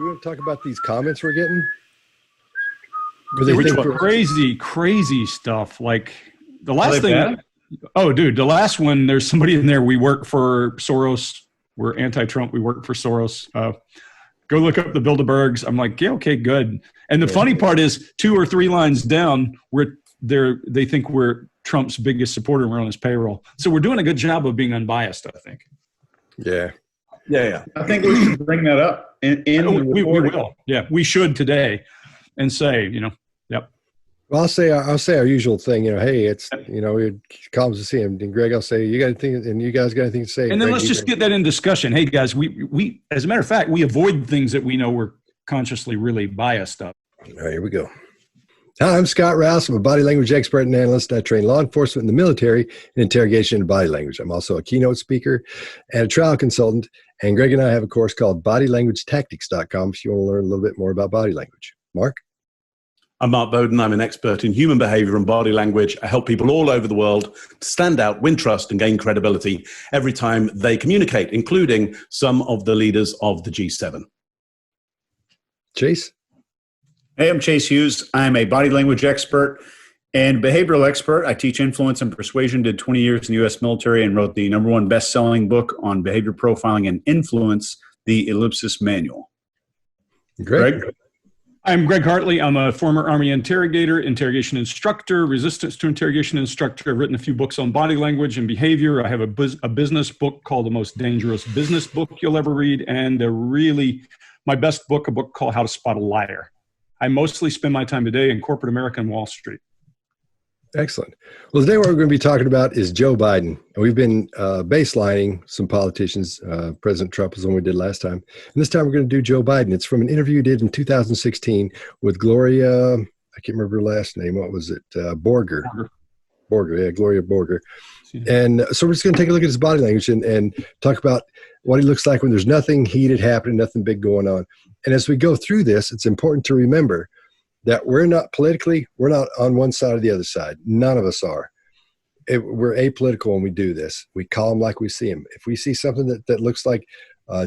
we want to talk about these comments we're getting? Which one? Crazy stuff. Like the last thing. Bad? Oh, dude, the last one, there's somebody in there. We work for Soros. We're anti-Trump. We work for Soros. Go look up the Bilderbergs. I'm like, yeah, okay, good. And the funny part is 2 or 3 lines down, they think we're Trump's biggest supporter and we're on his payroll. So we're doing a good job of being unbiased, I think. Yeah. I think we should bring that up we will. Yeah, we should today and say, yep. Well, I'll say our usual thing, hey, it's, it comes to see him. And Greg, I'll say, you got anything, and you guys got anything to say? And then Greg, let's just get that in discussion. Hey, guys, we as a matter of fact, we avoid things that we know we're consciously really biased of. All right, here we go. Hi, I'm Scott Rouse. I'm a body language expert and analyst. I train law enforcement in the military in interrogation and body language. I'm also a keynote speaker and a trial consultant. And Greg and I have a course called bodylanguagetactics.com if you want to learn a little bit more about body language. Mark? I'm Mark Bowden. I'm an expert in human behavior and body language. I help people all over the world to stand out, win trust, and gain credibility every time they communicate, including some of the leaders of the G7. Chase? Hey, I'm Chase Hughes. I'm a body language expert and behavioral expert. I teach influence and persuasion, did 20 years in the U.S. military, and wrote the #1 best-selling book on behavior profiling and influence, The Ellipsis Manual. Greg? I'm Greg Hartley. I'm a former Army interrogator, interrogation instructor, resistance to interrogation instructor. I've written a few books on body language and behavior. I have a business book called The Most Dangerous Business Book You'll Ever Read, and my best book, a book called How to Spot a Liar. I mostly spend my time today in corporate America and Wall Street. Excellent. Well, today what we're going to be talking about is Joe Biden. And we've been baselining some politicians. President Trump was the one we did last time. And this time we're going to do Joe Biden. It's from an interview he did in 2016 with Gloria, I can't remember her last name. What was it? Borger, yeah, Gloria Borger. And so we're just going to take a look at his body language and talk about what he looks like when there's nothing heated happening, nothing big going on. And as we go through this, it's important to remember that we're not on one side or the other side. None of us are. We're apolitical when we do this. We call them like we see them. If we see something that looks like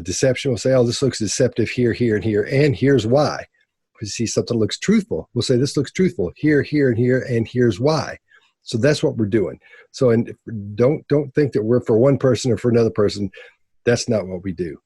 deception, we'll say, oh, this looks deceptive here, here, and here, and here's why. If we see something that looks truthful, we'll say this looks truthful here, here, and here, and here's why. So that's what we're doing. So and don't think that we're for one person or for another person. That's not what we do.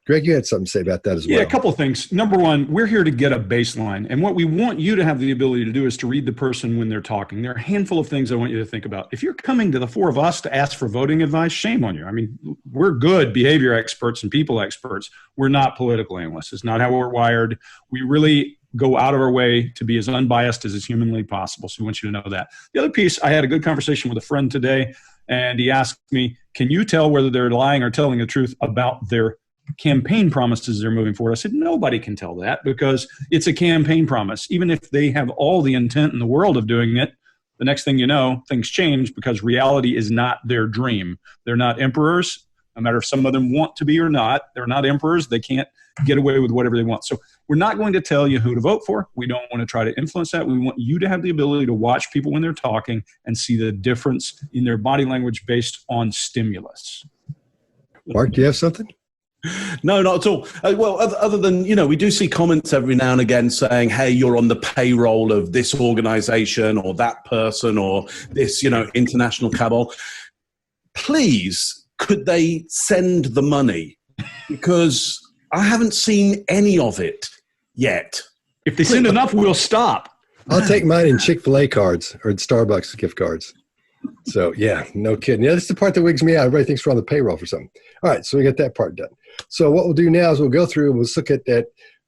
Greg, you had something to say about that as well. Yeah, a couple of things. Number one, we're here to get a baseline. And what we want you to have the ability to do is to read the person when they're talking. There are a handful of things I want you to think about. If you're coming to the 4 of us to ask for voting advice, shame on you. I mean, we're good behavior experts and people experts. We're not political analysts. It's not how we're wired. We really go out of our way to be as unbiased as is humanly possible. So we want you to know that. The other piece, I had a good conversation with a friend today, and he asked me, can you tell whether they're lying or telling the truth about their campaign promises they're moving forward? I said, nobody can tell that because it's a campaign promise. Even if they have all the intent in the world of doing it, the next thing you know, things change because reality is not their dream. They're not emperors. No matter if some of them want to be or not, they're not emperors. They can't get away with whatever they want. So we're not going to tell you who to vote for. We don't want to try to influence that. We want you to have the ability to watch people when they're talking and see the difference in their body language based on stimulus. Mark, do you have something? No, not at all. Well, other than, we do see comments every now and again saying, hey, you're on the payroll of this organization or that person or this, international cabal. Please, could they send the money? Because I haven't seen any of it yet. If they send enough, we'll stop. I'll take mine in Chick-fil-A cards or Starbucks gift cards. So, yeah, no kidding. Yeah, this is the part that wigs me out. Everybody thinks we're on the payroll for something. All right, so we got that part done. So what we'll do now is we'll go through and we'll look at that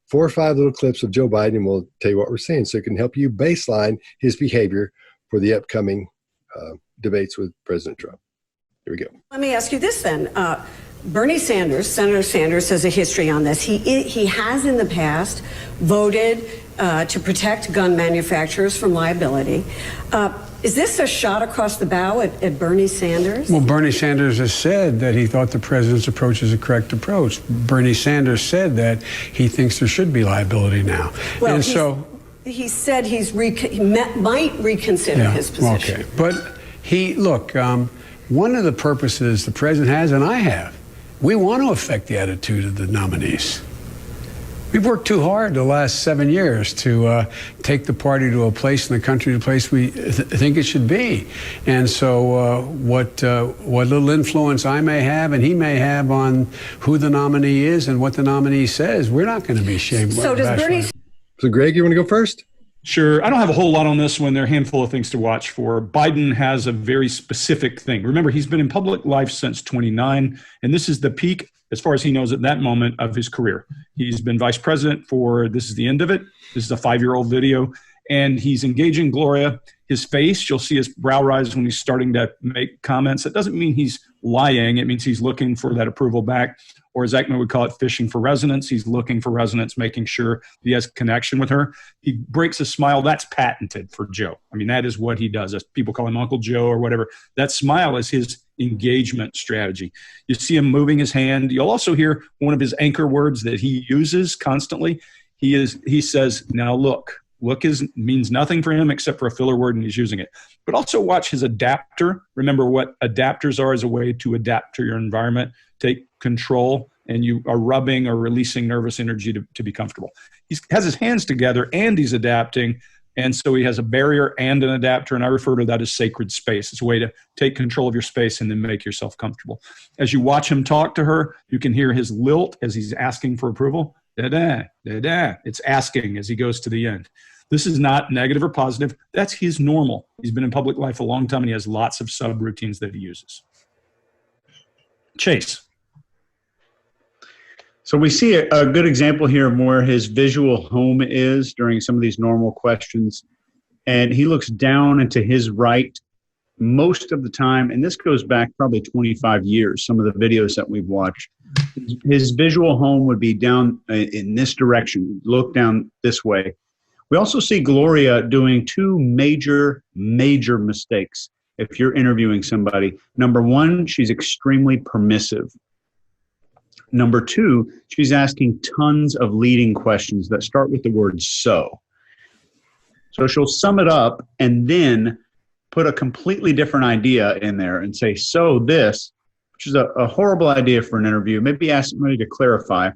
4 or 5 little clips of Joe Biden, and we'll tell you what we're seeing so it can help you baseline his behavior for the upcoming debates with President Trump. Here we go. Let me ask you this then. Bernie Sanders, Senator Sanders, has a history on this. He has in the past voted to protect gun manufacturers from liability. Is this a shot across the bow at Bernie Sanders? Well, Bernie Sanders has said that he thought the president's approach is a correct approach. Bernie Sanders said that he thinks there should be liability now. Well, he said he might reconsider his position. Okay, but one of the purposes the president has, and I have, we want to affect the attitude of the nominees. We've worked too hard the last 7 years to take the party to a place in the country, to a place we think it should be. And so what little influence I may have and he may have on who the nominee is and what the nominee says, we're not going to be shamed. So does Bernie... So Greg, you want to go first? Sure. I don't have a whole lot on this one. There are a handful of things to watch for. Biden has a very specific thing. Remember, he's been in public life since 29, and this is the peak, as far as he knows at that moment, of his career. He's been vice president this is the end of it. This is a 5-year-old video, and he's engaging Gloria. His face, you'll see his brow rise when he's starting to make comments. That doesn't mean he's lying. It means he's looking for that approval back, or as Ekman would call it, fishing for resonance. He's looking for resonance, making sure he has connection with her. He breaks a smile. That's patented for Joe. I mean, that is what he does. As people call him Uncle Joe or whatever. That smile is his engagement strategy. You see him moving his hand. You'll also hear one of his anchor words that he uses constantly. He says, now look. Look means nothing for him except for a filler word, and he's using it. But also watch his adapter. Remember what adapters are as a way to adapt to your environment, take control, and you are rubbing or releasing nervous energy to be comfortable. He has his hands together, and he's adapting, and so he has a barrier and an adapter, and I refer to that as sacred space. It's a way to take control of your space and then make yourself comfortable. As you watch him talk to her, you can hear his lilt as he's asking for approval. Da-da, da-da. It's asking as he goes to the end. This is not negative or positive. That's his normal. He's been in public life a long time, and he has lots of subroutines that he uses. Chase. So we see a good example here of where his visual home is during some of these normal questions. And he looks down and to his right most of the time. And this goes back probably 25 years, some of the videos that we've watched. His visual home would be down in this direction, look down this way. We also see Gloria doing two major mistakes if you're interviewing somebody. Number one, she's extremely permissive. Number two, she's asking tons of leading questions that start with the word so. So she'll sum it up and then put a completely different idea in there and say, so this, which is a horrible idea for an interview. Maybe ask somebody to clarify.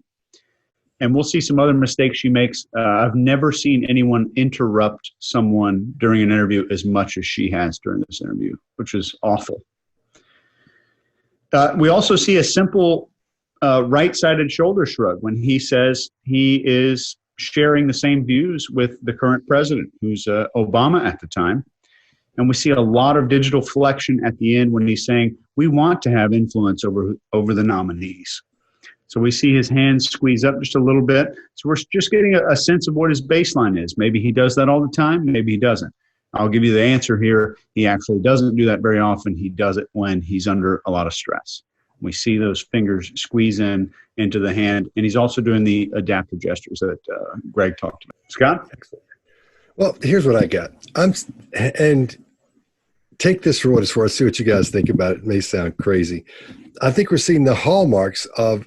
And we'll see some other mistakes she makes. I've never seen anyone interrupt someone during an interview as much as she has during this interview, which is awful. We also see a simple right-sided shoulder shrug when he says he is sharing the same views with the current president, who's Obama at the time. And we see a lot of digital flexion at the end when he's saying, we want to have influence over the nominees. So we see his hands squeeze up just a little bit. So we're just getting a sense of what his baseline is. Maybe he does that all the time. Maybe he doesn't. I'll give you the answer here. He actually doesn't do that very often. He does it when he's under a lot of stress. We see those fingers squeeze into the hand. And he's also doing the adaptive gestures that Greg talked about. Scott? Excellent. Well, here's what I got. And take this for what it's worth. See what you guys think about it. It may sound crazy. I think we're seeing the hallmarks of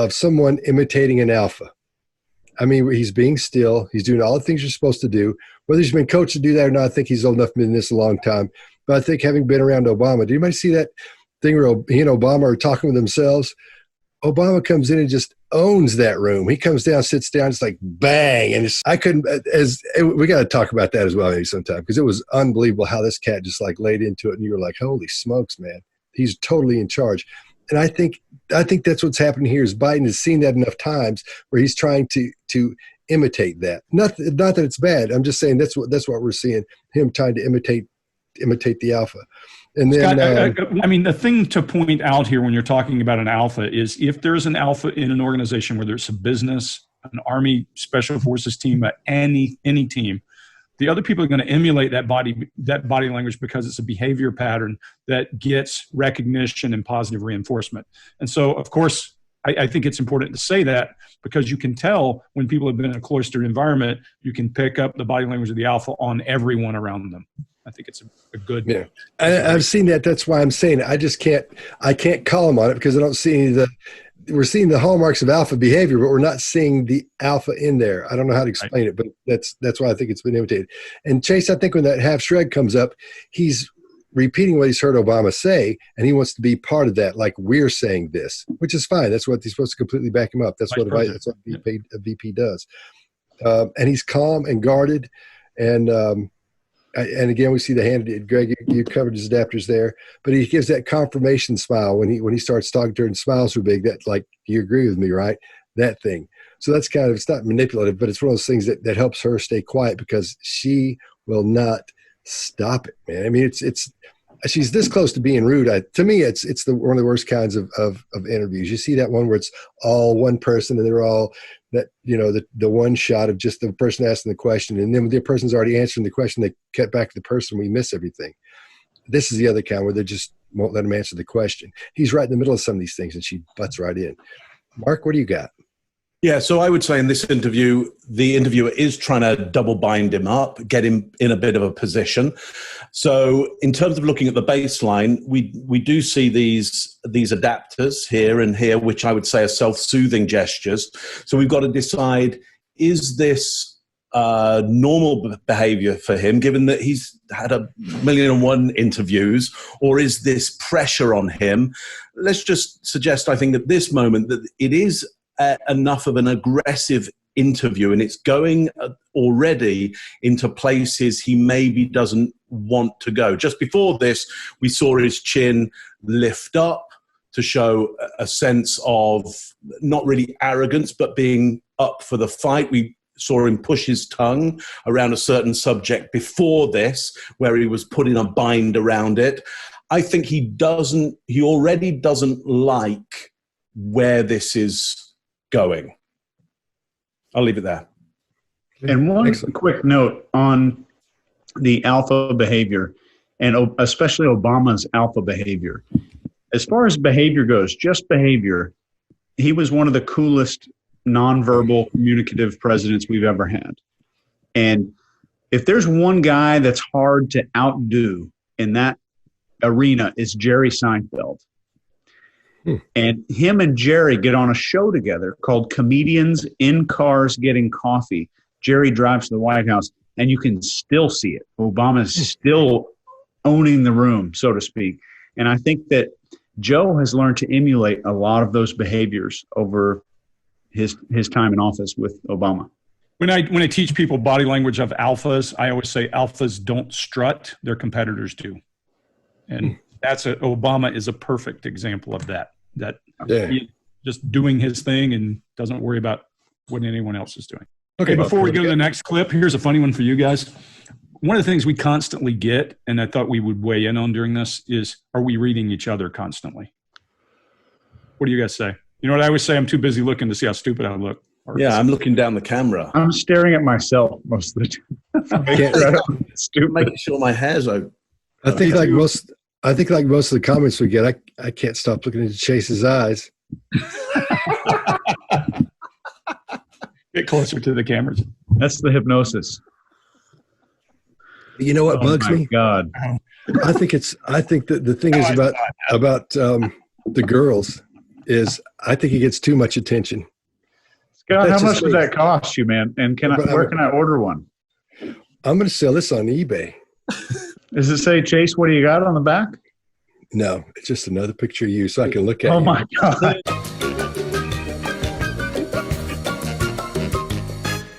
someone imitating an alpha. I mean, he's being still. He's doing all the things you're supposed to do. Whether he's been coached to do that or not, I think he's old enough to be in this a long time. But I think having been around Obama, did anybody see that thing where he and Obama are talking with themselves? Obama comes in and just owns that room. He comes down, sits down, it's like bang. And we got to talk about that as well maybe sometime, because it was unbelievable how this cat just like laid into it. And you were like, holy smokes, man. He's totally in charge. And I think that's what's happening here is Biden has seen that enough times where he's trying to imitate that. Not that it's bad. I'm just saying that's what we're seeing, him trying to imitate the alpha. And then, Scott, I mean, the thing to point out here when you're talking about an alpha is if there's an alpha in an organization, whether it's a business, an Army Special Forces team, any team, the other people are going to emulate that body language because it's a behavior pattern that gets recognition and positive reinforcement. And so, of course, I think it's important to say that because you can tell when people have been in a cloistered environment, you can pick up the body language of the alpha on everyone around them. I think it's a good. Yeah, I've seen that. That's why I'm saying it. I can't call him on it because I don't see we're seeing the hallmarks of alpha behavior, but we're not seeing the alpha in there. I don't know how to explain it, but that's why I think it's been imitated. And Chase, I think when that half shrug comes up, he's repeating what he's heard Obama say, and he wants to be part of that, like we're saying this, which is fine. That's what he's supposed to completely back him up. That's what a VP does. And he's calm and guarded. And again, we see the hand. Greg, you covered his adapters there, but he gives that confirmation smile when he starts talking to her, and smiles so big that, like, you agree with me, right? That thing. So that's kind of, it's not manipulative, but it's one of those things that helps her stay quiet because she will not stop it, man. I mean, she's this close to being rude. To me, it's one of the worst kinds of interviews. You see that one where it's all one person and they're all that, the one shot of just the person asking the question. And then when the person's already answering the question, they cut back to the person. We miss everything. This is the other kind where they just won't let him answer the question. He's right in the middle of some of these things and she butts right in. Mark, what do you got? Yeah, so I would say in this interview, the interviewer is trying to double bind him up, get him in a bit of a position. So in terms of looking at the baseline, we do see these adapters here and here, which I would say are self-soothing gestures. So we've got to decide, is this normal behavior for him, given that he's had 1,000,001 interviews, or is this pressure on him? Let's just suggest, I think, at this moment that it is enough of an aggressive interview, and it's going already into places he maybe doesn't want to go. Just before this, we saw his chin lift up to show a sense of not really arrogance, but being up for the fight. We saw him push his tongue around a certain subject before this, where he was putting a bind around it. I think he already doesn't like where this is going. I'll leave it there. And one quick note on the alpha behavior, and especially Obama's alpha behavior. As far as behavior goes, just behavior, he was one of the coolest nonverbal communicative presidents we've ever had. And if there's one guy that's hard to outdo in that arena, it's Jerry Seinfeld. And him and Jerry get on a show together called Comedians in Cars Getting Coffee. Jerry drives to the White House, and you can still see it. Obama's still owning the room, so to speak. And I think that Joe has learned to emulate a lot of those behaviors over his time in office with Obama. When I teach people body language of alphas, I always say alphas don't strut, their competitors do. And Obama is a perfect example of that. He's just doing his thing and doesn't worry about what anyone else is doing. Okay, before we go to the next clip, here's a funny one for you guys. One of the things we constantly get, and I thought we would weigh in on during this, is, are we reading each other constantly? What do you guys say? You know what I always say? I'm too busy looking to see how stupid I look. Yeah, I'm looking down the camera. I'm staring at myself most of the time. Stupid. Making sure my hair's over. I think like most of the comments we get, I can't stop looking into Chase's eyes. Get closer to the cameras. That's the hypnosis. You know what bugs me? God, I think that the thing is about the girls is I think he gets too much attention. Scott, how much does that cost you, man? And where can I order one? I'm going to sell this on eBay. Does it say, Chase, what do you got on the back? No, it's just another picture of you so I can look at you. Oh, my God.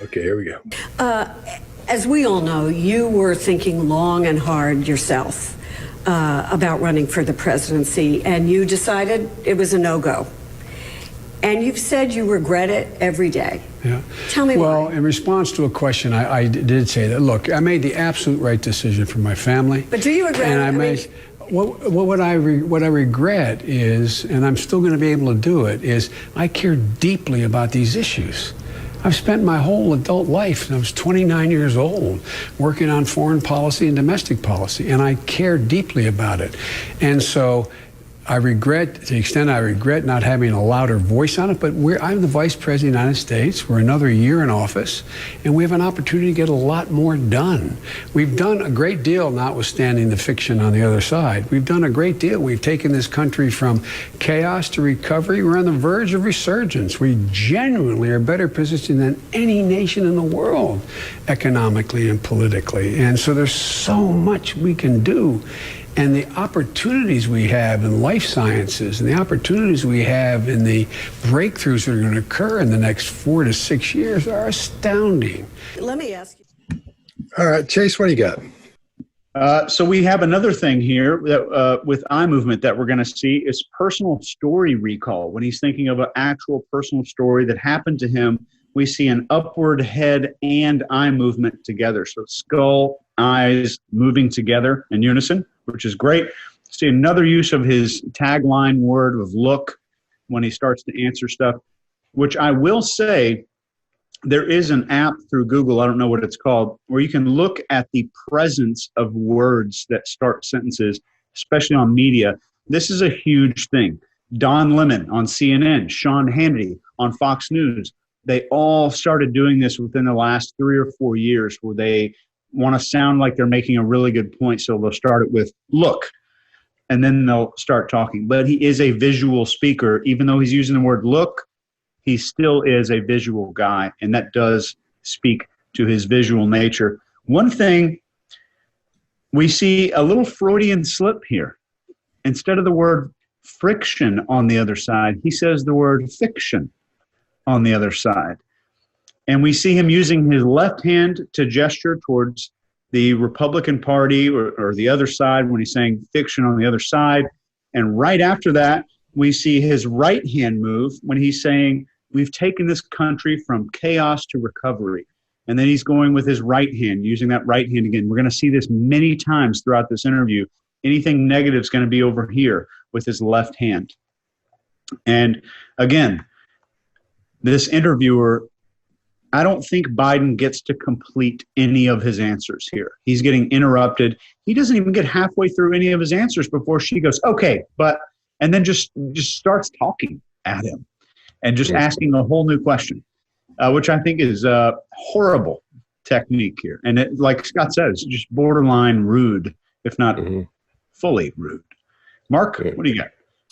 Okay, here we go. As we all know, you were thinking long and hard yourself about running for the presidency, and you decided it was a no-go. And you've said you regret it every day. Yeah. Tell me why. Well, in response to a question, I did say that, look, I made the absolute right decision for my family. But do you regret it? What I regret is, and I'm still going to be able to do it, is I care deeply about these issues. I've spent my whole adult life, and I was 29 years old, working on foreign policy and domestic policy, and I care deeply about it. And so I regret, to the extent I regret not having a louder voice on it, but I'm the Vice President of the United States. We're another year in office, and we have an opportunity to get a lot more done. We've done a great deal, notwithstanding the fiction on the other side. We've done a great deal. We've taken this country from chaos to recovery. We're on the verge of resurgence. We genuinely are better positioned than any nation in the world, economically and politically. And so there's so much we can do. And the opportunities we have in life sciences and the opportunities we have in the breakthroughs that are going to occur in the next 4 to 6 years are astounding. Let me ask you. All right, Chase, what do you got? So we have another thing here that, with eye movement that we're going to see is personal story recall. When he's thinking of an actual personal story that happened to him, we see an upward head and eye movement together. So skull, eyes moving together in unison, which is great. See another use of his tagline word of look when he starts to answer stuff, which I will say, there is an app through Google, I don't know what it's called, where you can look at the presence of words that start sentences, especially on media. This is a huge thing. Don Lemon on CNN, Sean Hannity on Fox News, they all started doing this within the last 3 or 4 years, where they want to sound like they're making a really good point. So they'll start it with look, and then they'll start talking. But he is a visual speaker. Even though he's using the word look, he still is a visual guy, and that does speak to his visual nature. One thing, we see a little Freudian slip here. Instead of the word friction on the other side, he says the word fiction on the other side. And we see him using his left hand to gesture towards the Republican Party or the other side when he's saying fiction on the other side. And right after that, we see his right hand move when he's saying, we've taken this country from chaos to recovery. And then he's going with his right hand, using that right hand again. We're going to see this many times throughout this interview. Anything negative is going to be over here with his left hand. And again, this interviewer, I don't think Biden gets to complete any of his answers here. He's getting interrupted. He doesn't even get halfway through any of his answers before she goes, okay, but, and then just starts talking at him. And just asking a whole new question, which I think is a horrible technique here. And it, like Scott says, just borderline rude, if not fully rude. Mark, what do you got?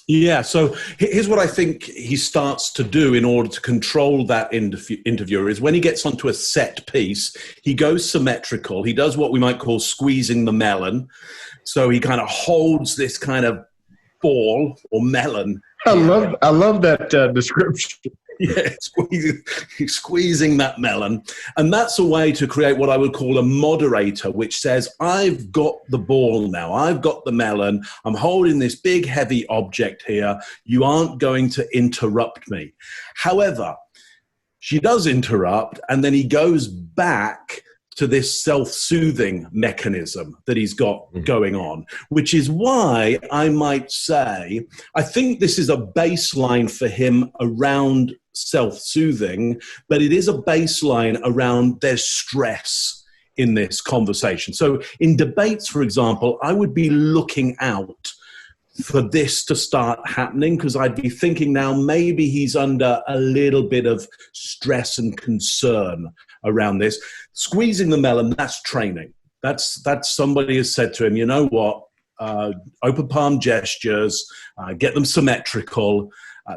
Yeah, so here's what I think he starts to do in order to control that interviewer is when he gets onto a set piece, he goes symmetrical. He does what we might call squeezing the melon. So he kind of holds this kind of ball or melon. I love that description. Yeah, squeezing that melon. And that's a way to create what I would call a moderator, which says, I've got the ball now. I've got the melon. I'm holding this big, heavy object here. You aren't going to interrupt me. However, she does interrupt, and then he goes back to this self-soothing mechanism that he's got going on, which is why I might say, I think this is a baseline for him around self-soothing, but it is a baseline around there's stress in this conversation. So in debates, for example, I would be looking out for this to start happening, because I'd be thinking now maybe he's under a little bit of stress and concern around this. Squeezing the melon, that's training. That's somebody has said to him, you know what, open palm gestures, get them symmetrical,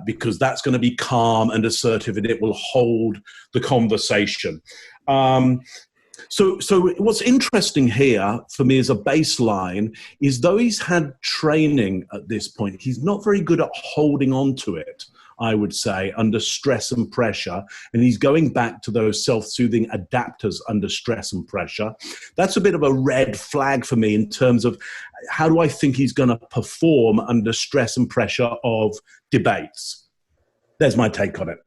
because that's going to be calm and assertive, and it will hold the conversation. So what's interesting here for me as a baseline is, though he's had training at this point, he's not very good at holding on to it, I would say, under stress and pressure. And he's going back to those self-soothing adapters under stress and pressure. That's a bit of a red flag for me in terms of how do I think he's going to perform under stress and pressure of debates. There's my take on it.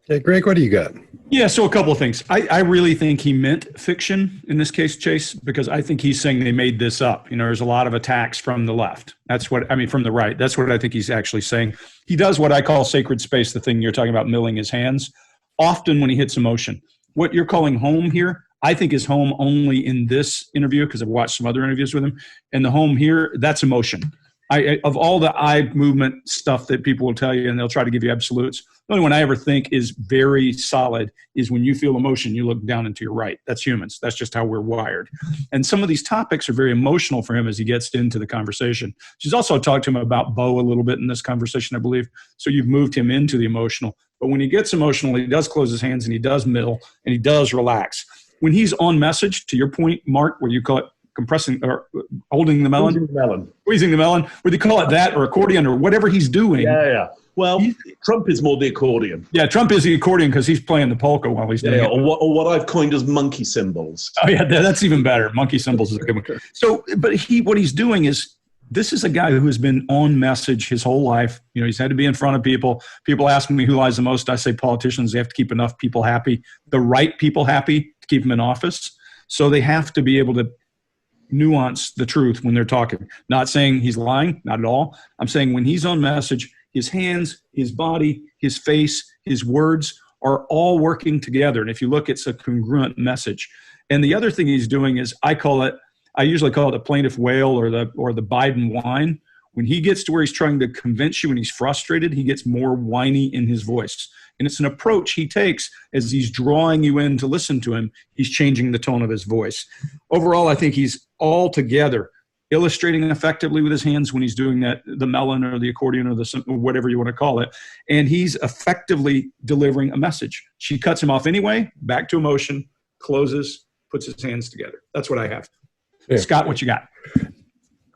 Hey, Greg, what do you got? Yeah, so a couple of things. I really think he meant fiction in this case, Chase, because I think he's saying they made this up. You know, there's a lot of attacks from the left. From the right. That's what I think he's actually saying. He does what I call sacred space, the thing you're talking about, milling his hands, often when he hits emotion. What you're calling home here, I think is home only in this interview, because I've watched some other interviews with him. And the home here, that's emotion. Of all the eye movement stuff that people will tell you, and they'll try to give you absolutes, the only one I ever think is very solid is when you feel emotion, you look down and to your right. That's humans. That's just how we're wired. And some of these topics are very emotional for him as he gets into the conversation. She's also talked to him about Bo a little bit in this conversation, I believe. So you've moved him into the emotional. But when he gets emotional, he does close his hands and he does middle and he does relax. When he's on message, to your point, Mark, where you call it compressing or holding the melon, Squeezing the melon. Would you call it that, or accordion, or whatever he's doing? Yeah. Well, Trump is more the accordion. Yeah, Trump is the accordion because he's playing the polka while he's doing it. Or what I've coined as monkey cymbals. Oh yeah, that's even better. Monkey cymbals is a good one. So, but what he's doing is, this is a guy who has been on message his whole life. You know, he's had to be in front of people. People ask me who lies the most. I say politicians, they have to keep enough people happy, the right people happy to keep them in office. So they have to be able to nuance the truth when they're talking. Not saying he's lying, not at all. I'm saying when he's on message, his hands, his body, his face, his words are all working together. And if you look, it's a congruent message. And the other thing he's doing is, I usually call it a plaintiff wail or the Biden whine. When he gets to where he's trying to convince you and he's frustrated, he gets more whiny in his voice. And it's an approach he takes as he's drawing you in to listen to him. He's changing the tone of his voice. Overall, I think he's altogether illustrating effectively with his hands when he's doing that, the melon or the accordion or whatever you want to call it. And he's effectively delivering a message. She cuts him off anyway, back to emotion, closes, puts his hands together. That's what I have. Yeah. Scott, what you got?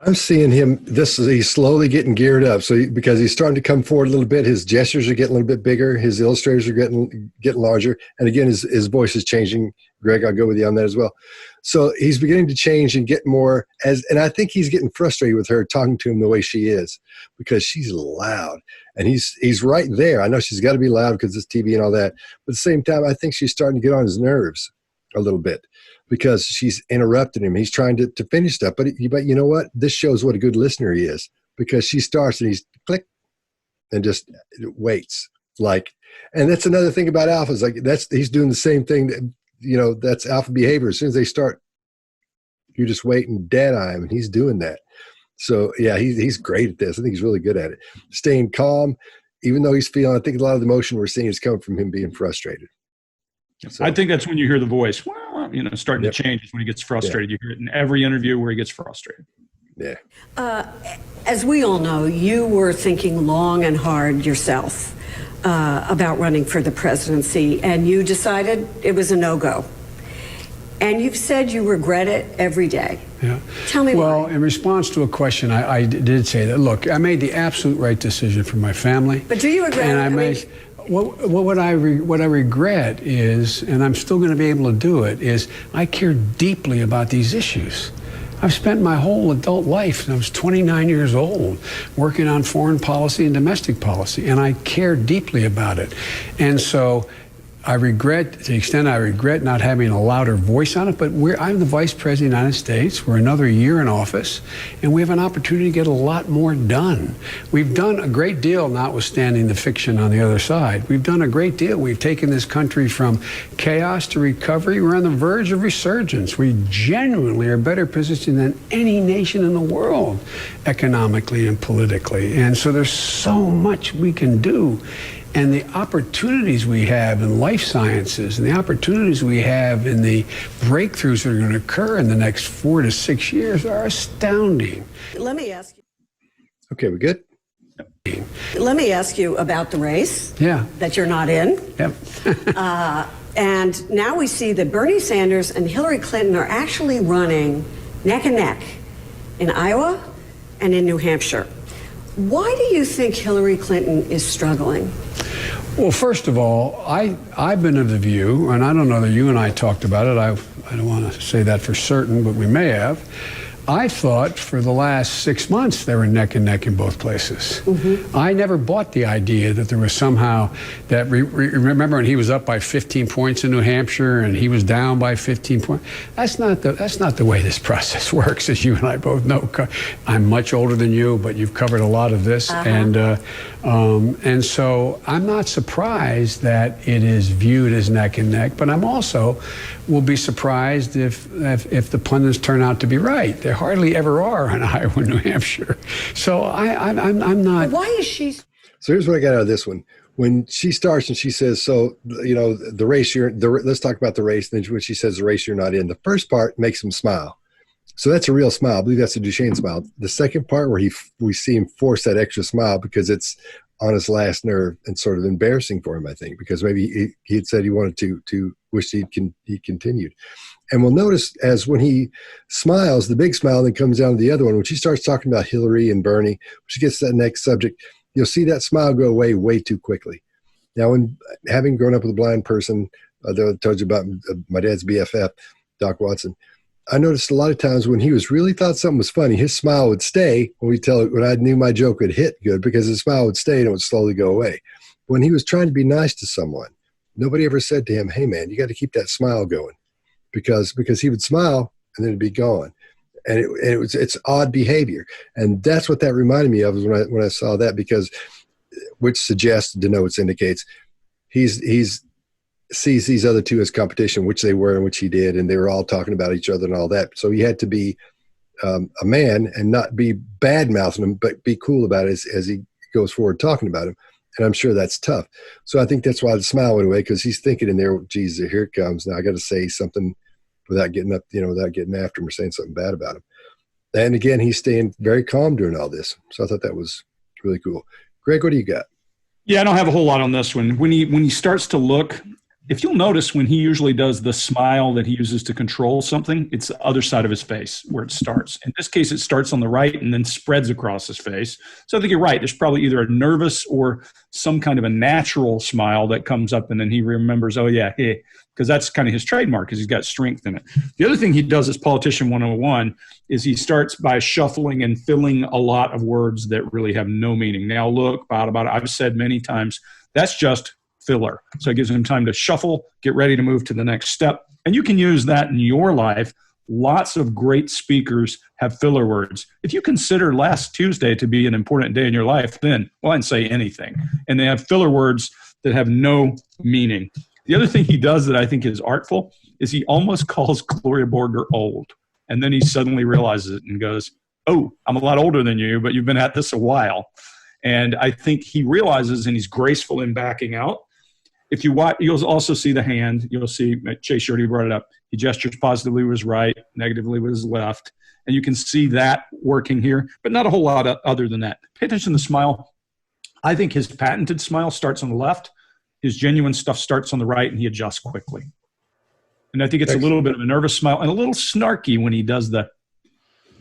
I'm seeing him. He's slowly getting geared up. So because he's starting to come forward a little bit, his gestures are getting a little bit bigger. His illustrators are getting larger. And again, his voice is changing. Greg, I'll go with you on that as well. So he's beginning to change and get more and I think he's getting frustrated with her talking to him the way she is, because she's loud and he's right there. I know she's got to be loud because it's TV and all that. But at the same time, I think she's starting to get on his nerves a little bit, because she's interrupting him. He's trying to finish stuff. But you know what? This shows what a good listener he is, because she starts and he's click and just waits. And that's another thing about alphas. He's doing the same thing that, that's alpha behavior. As soon as they start, you just wait and dead eye him, and he's doing that. So yeah, he's great at this. I think he's really good at it. Staying calm, even though he's feeling, I think a lot of the emotion we're seeing is coming from him being frustrated. So, I think that's when you hear the voice, starting to change is when he gets frustrated. You hear it in every interview where he gets frustrated. Yeah. As we all know, you were thinking long and hard yourself about running for the presidency, and you decided it was a no-go. And you've said you regret it every day. Yeah. Tell me Well, why. in response to a question, I did say that, look, I made the absolute right decision for my family. But do you regret it? What I regret is, and I'm still going to be able to do it, is I care deeply about these issues. I've spent my whole adult life, and I was 29 years old, working on foreign policy and domestic policy, and I care deeply about it. And so I regret, to the extent I regret not having a louder voice on it, but I'm the Vice President of the United States. We're another year in office, and we have an opportunity to get a lot more done. We've done a great deal, notwithstanding the fiction on the other side. We've done a great deal. We've taken this country from chaos to recovery. We're on the verge of resurgence. We genuinely are better positioned than any nation in the world, economically and politically. And so there's so much we can do. And the opportunities we have in life sciences and the opportunities we have in the breakthroughs that are going to occur in the next 4 to 6 years are astounding. Let me ask you. Okay, we good? Let me ask you about the race that you're not in. Yep. And now we see that Bernie Sanders and Hillary Clinton are actually running neck and neck in Iowa and in New Hampshire. Why do you think Hillary Clinton is struggling? Well, first of all, I've been of the view, and I don't know that you and I talked about it. I don't want to say that for certain, but we may have. I thought for the last 6 months they were neck and neck in both places. Mm-hmm. I never bought the idea that there was somehow that, remember when he was up by 15 points in New Hampshire and he was down by 15 points? That's not the way this process works, as you and I both know. I'm much older than you, but you've covered a lot of this. Uh-huh. And so I'm not surprised that it is viewed as neck and neck, but I'm also will be surprised if the pundits turn out to be right. There hardly ever are in Iowa and New Hampshire. So I'm not. Why is she? So here's what I got out of this one. When she starts and she says, so, the race let's talk about the race. And then when she says the race you're not in, the first part makes him smile. So that's a real smile. I believe that's a Duchesne smile. The second part where we see him force that extra smile because it's on his last nerve and sort of embarrassing for him, I think, because maybe he had said he wanted to wish he continued. And we'll notice as when he smiles, the big smile then comes down to the other one. When she starts talking about Hillary and Bernie, when she gets to that next subject, you'll see that smile go away way too quickly. Now, when having grown up with a blind person, I told you about my dad's BFF, Doc Watson, I noticed a lot of times when he was really thought something was funny, his smile would stay when I knew my joke would hit good, because his smile would stay and it would slowly go away. When he was trying to be nice to someone, nobody ever said to him, "Hey man, you got to keep that smile going," because he would smile and then it'd be gone. And it's odd behavior. And that's what that reminded me of when I saw that, because which denotes, indicates he's sees these other two as competition, which they were and which he did, and they were all talking about each other and all that. So he had to be a man and not be bad mouthing him, but be cool about it as he goes forward talking about him. And I'm sure that's tough. So I think that's why the smile went away, because he's thinking in there, geez, here it comes. Now I got to say something without getting up, without getting after him or saying something bad about him. And again, he's staying very calm during all this. So I thought that was really cool. Greg, what do you got? Yeah, I don't have a whole lot on this one. When he starts to look, if you'll notice, when he usually does the smile that he uses to control something, it's the other side of his face where it starts. In this case, it starts on the right and then spreads across his face. So I think you're right. There's probably either a nervous or some kind of a natural smile that comes up, and then he remembers, oh, yeah, hey, because that's kind of his trademark, because he's got strength in it. The other thing he does as Politician 101 is he starts by shuffling and filling a lot of words that really have no meaning. Now, look, I've said many times, that's just filler. So it gives him time to shuffle, get ready to move to the next step. And you can use that in your life. Lots of great speakers have filler words. If you consider last Tuesday to be an important day in your life, then, well, I didn't say anything. And they have filler words that have no meaning. The other thing he does that I think is artful is he almost calls Gloria Borger old. And then he suddenly realizes it and goes, oh, I'm a lot older than you, but you've been at this a while. And I think he realizes, and he's graceful in backing out. If you watch, you'll also see the hand. You'll see, Chase already brought it up. He gestures positively with his right, negatively with his left. And you can see that working here, but not a whole lot other than that. Pay attention to the smile. I think his patented smile starts on the left. His genuine stuff starts on the right, and he adjusts quickly. And I think it's a little bit of a nervous smile and a little snarky when he does the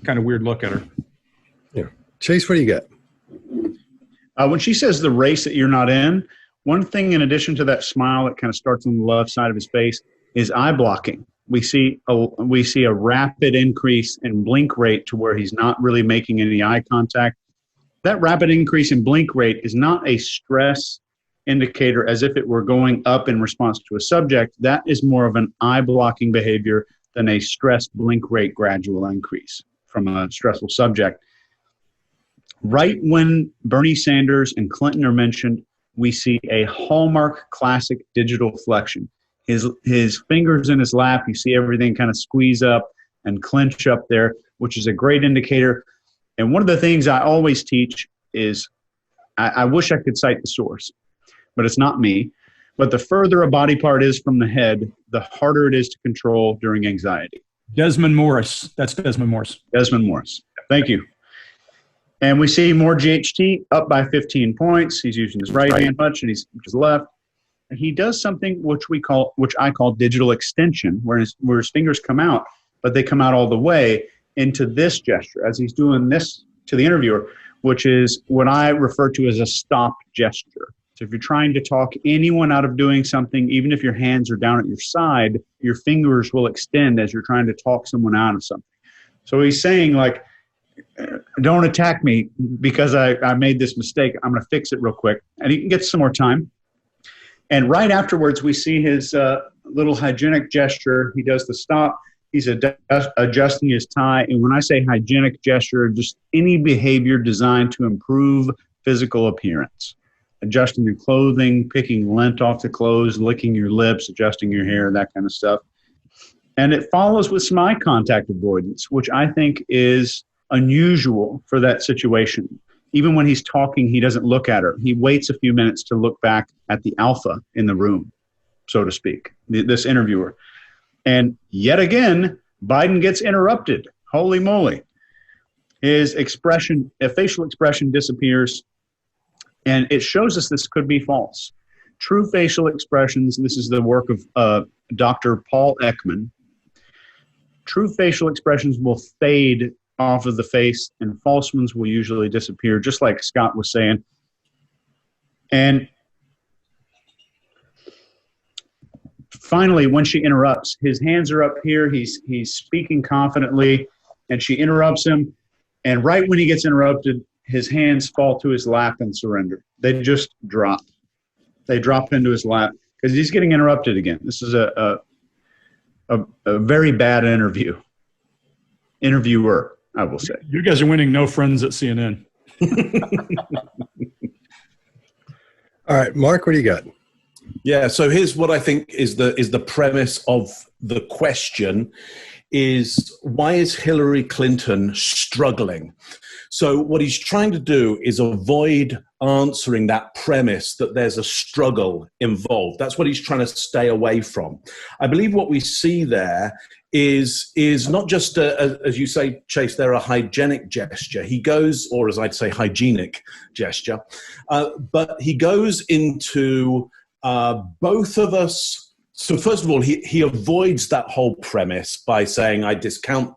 kind of weird look at her. Yeah. Chase, what do you got? When she says the race that you're not in, one thing in addition to that smile that kind of starts on the left side of his face is eye blocking. We see a rapid increase in blink rate to where he's not really making any eye contact. That rapid increase in blink rate is not a stress indicator as if it were going up in response to a subject. That is more of an eye blocking behavior than a stress blink rate gradual increase from a stressful subject. Right when Bernie Sanders and Clinton are mentioned, we see a hallmark classic digital flexion. His fingers in his lap, you see everything kind of squeeze up and clench up there, which is a great indicator. And one of the things I always teach is, I wish I could cite the source, but it's not me. But the further a body part is from the head, the harder it is to control during anxiety. Desmond Morris. That's Desmond Morris. Desmond Morris. Thank you. And we see more GHT up by 15 points. He's using his right hand much, and he's his left. And he does something which I call digital extension, where his fingers come out, but they come out all the way into this gesture as he's doing this to the interviewer, which is what I refer to as a stop gesture. So if you're trying to talk anyone out of doing something, even if your hands are down at your side, your fingers will extend as you're trying to talk someone out of something. So he's saying, like, don't attack me because I made this mistake. I'm going to fix it real quick. And he can get some more time. And right afterwards, we see his little hygienic gesture. He does the stop. He's adjusting his tie. And when I say hygienic gesture, just any behavior designed to improve physical appearance. Adjusting your clothing, picking lint off the clothes, licking your lips, adjusting your hair, that kind of stuff. And it follows with some eye contact avoidance, which I think is unusual for that situation. Even when he's talking, he doesn't look at her. He waits a few minutes to look back at the alpha in the room, so to speak, this interviewer. And yet again, Biden gets interrupted. Holy moly. His expression, a facial expression disappears. And it shows us this could be false. True facial expressions, this is the work of Dr. Paul Ekman. True facial expressions will fade off of the face, and false ones will usually disappear, just like Scott was saying. And finally, when she interrupts, his hands are up here. He's speaking confidently, and she interrupts him. And right when he gets interrupted, his hands fall to his lap and surrender. They just drop. They drop into his lap because he's getting interrupted again. This is a very bad interviewer, I will say. You guys are winning no friends at CNN. All right, Mark, what do you got? Yeah, so here's what I think is the premise of the question is, why is Hillary Clinton struggling? So what he's trying to do is avoid answering that premise that there's a struggle involved. That's what he's trying to stay away from. I believe what we see there is not just, as you say, Chase, they're a hygienic gesture. He goes, or as I'd say, hygienic gesture, but he goes into both of us. So first of all, he avoids that whole premise by saying, I discount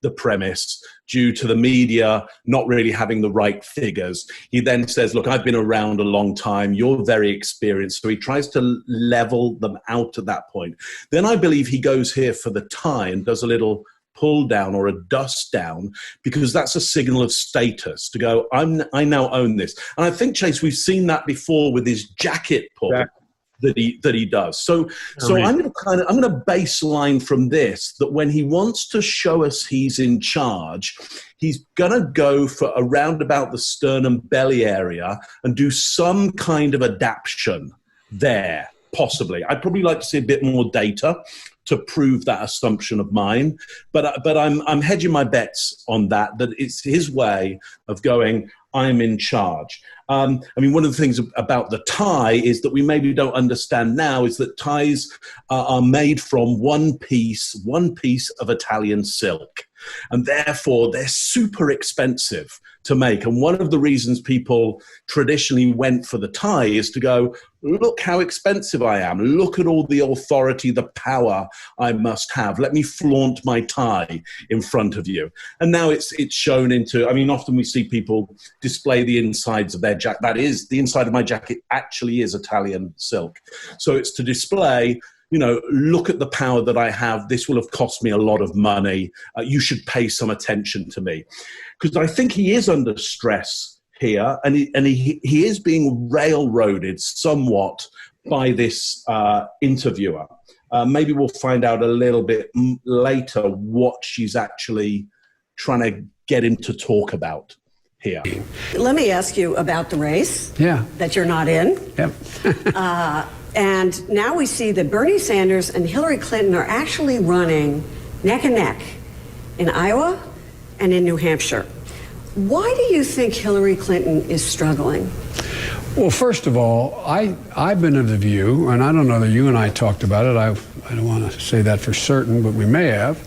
the premise due to the media not really having the right figures. He then says, look, I've been around a long time. You're very experienced. So he tries to level them out at that point. Then I believe he goes here for the tie and does a little pull down or a dust down, because that's a signal of status to go, I now own this. And I think, Chase, we've seen that before with his jacket pull. Exactly. That he does. So I'm going to baseline from this, that when he wants to show us he's in charge, he's going to go for around about the sternum belly area and do some kind of adaptation there, possibly. I'd probably like to see a bit more data to prove that assumption of mine, but I'm hedging my bets on that it's his way of going, I'm in charge. I mean, one of the things about the tie is that we maybe don't understand now is that ties are made from one piece of Italian silk. And therefore, they're super expensive to make. And one of the reasons people traditionally went for the tie is to go, look how expensive I am. Look at all the authority, the power I must have. Let me flaunt my tie in front of you. And now it's shown into, I mean, often we see people display the insides of their jacket. That is, the inside of my jacket actually is Italian silk. So it's to display, look at the power that I have. This will have cost me a lot of money. You should pay some attention to me. Because I think he is under stress here, and he is being railroaded somewhat by this interviewer. Maybe we'll find out a little bit later what she's actually trying to get him to talk about here. Let me ask you about the race that you're not in. Yep. And now we see that Bernie Sanders and Hillary Clinton are actually running neck and neck in Iowa and in New Hampshire. Why do you think Hillary Clinton is struggling? Well, first of all, I've been of the view, and I don't know that you and I talked about it, I don't want to say that for certain, but we may have.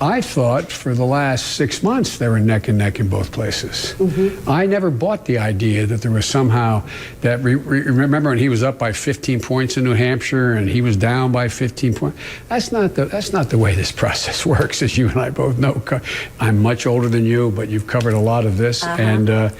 I thought for the last 6 months they were neck and neck in both places. Mm-hmm. I never bought the idea that there was somehow that, remember when he was up by 15 points in New Hampshire and he was down by 15 points? That's not the way this process works, as you and I both know. I'm much older than you, but you've covered a lot of this. Uh-huh.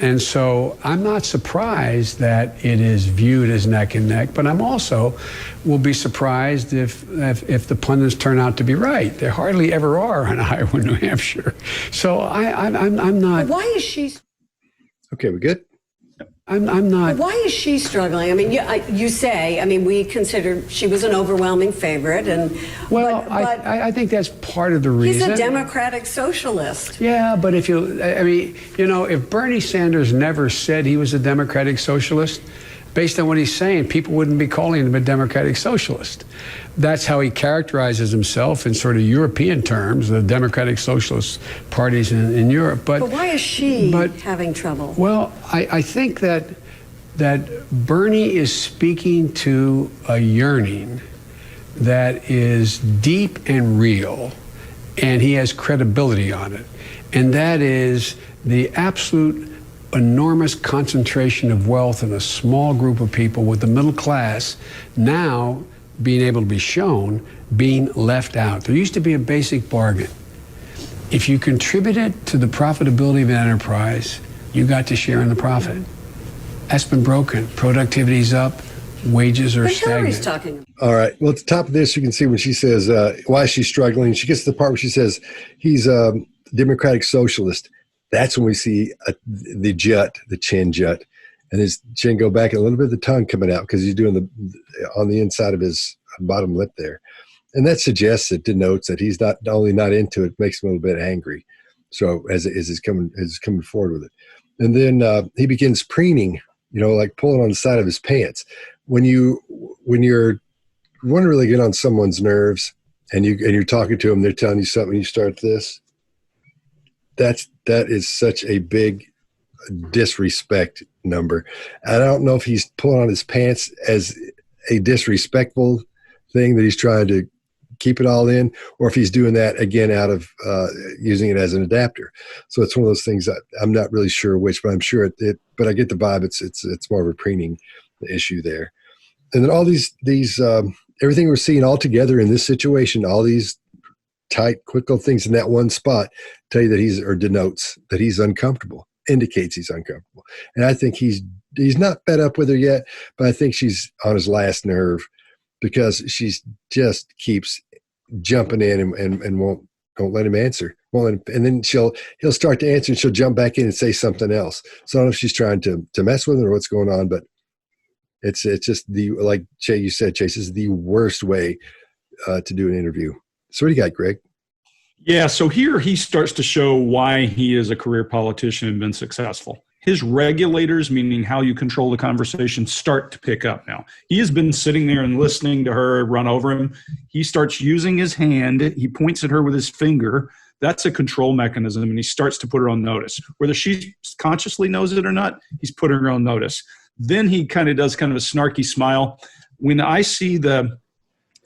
And so I'm not surprised that it is viewed as neck and neck, but I'm also will be surprised if the pundits turn out to be right. They hardly ever are in Iowa and New Hampshire. So I'm not. But why is she? Okay, we good? I'm not. But why is she struggling? I mean, you say. I mean, we considered she was an overwhelming favorite, and well, but I think that's part of the reason. He's a democratic socialist. Yeah, but if if Bernie Sanders never said he was a democratic socialist, based on what he's saying, people wouldn't be calling him a democratic socialist. That's how he characterizes himself in sort of European terms, the democratic socialist parties in Europe. But why is she having trouble? Well, I think that Bernie is speaking to a yearning that is deep and real, and he has credibility on it. And that is the absolute enormous concentration of wealth in a small group of people, with the middle class now being able to be shown being left out. There used to be a basic bargain. If you contributed to the profitability of an enterprise, you got to share in the profit. That's been broken. Productivity's up, wages are stagnant. Talking. All right. Well, at the top of this, you can see when she says why she's struggling. She gets to the part where she says he's a democratic socialist. That's when we see the jut, the chin jut, and his chin go back and a little bit of the tongue coming out because he's doing on the inside of his bottom lip there. And that suggests, it denotes that he's not only not into it, makes him a little bit angry. So as he's coming forward with it. And then he begins preening, like pulling on the side of his pants. When you want to really get on someone's nerves and you're talking to them, they're telling you something, you start this. That is such a big disrespect number. I don't know if he's pulling on his pants as a disrespectful thing that he's trying to keep it all in, or if he's doing that again out of using it as an adapter. So it's one of those things that I'm not really sure which, but I'm sure but I get the vibe. It's more of a preening issue there. And then all these everything we're seeing all together in this situation, all these tight, quick little things in that one spot tell you that denotes that he's uncomfortable, indicates he's uncomfortable. And I think he's not fed up with her yet, but I think she's on his last nerve because she's just keeps jumping in and won't let him answer. And then he'll start to answer and she'll jump back in and say something else. So I don't know if she's trying to mess with him or what's going on, but it's just like you said, Chase, is the worst way to do an interview. So what do you got, Greg? Yeah, so here he starts to show why he is a career politician and been successful. His regulators, meaning how you control the conversation, start to pick up now. He has been sitting there and listening to her run over him. He starts using his hand. He points at her with his finger. That's a control mechanism, and he starts to put her on notice. Whether she consciously knows it or not, he's putting her on notice. Then he kind of does kind of a snarky smile. When I see the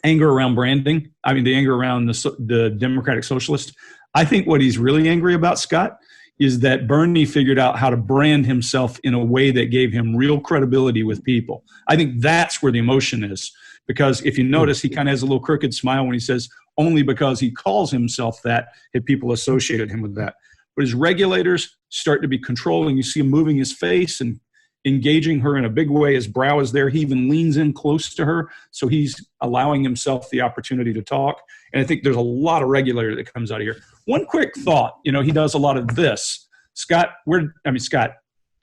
anger around branding, the anger around the Democratic Socialist, I think what he's really angry about, Scott, is that Bernie figured out how to brand himself in a way that gave him real credibility with people. I think that's where the emotion is. Because if you notice, he kind of has a little crooked smile when he says, only because he calls himself that had people associated him with that. But his regulators start to be controlling. You see him moving his face and engaging her in a big way. His brow is there. He even leans in close to her. So he's allowing himself the opportunity to talk. And I think there's a lot of regulator that comes out of here. One quick thought, he does a lot of this. Scott,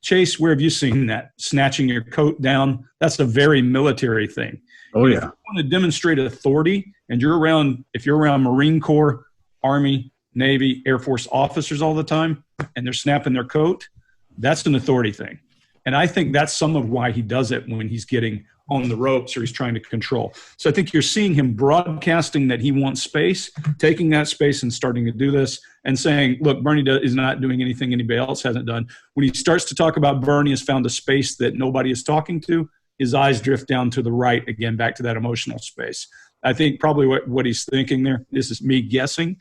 Chase, where have you seen that? Snatching your coat down? That's a very military thing. Oh, yeah. If you want to demonstrate authority and if you're around Marine Corps, Army, Navy, Air Force officers all the time, and they're snapping their coat, that's an authority thing. And I think that's some of why he does it when he's getting on the ropes or he's trying to control. So I think you're seeing him broadcasting that he wants space, taking that space and starting to do this and saying, look, Bernie is not doing anything anybody else hasn't done. When he starts to talk about Bernie has found a space that nobody is talking to, his eyes drift down to the right, again, back to that emotional space. I think probably what he's thinking there, this is me guessing,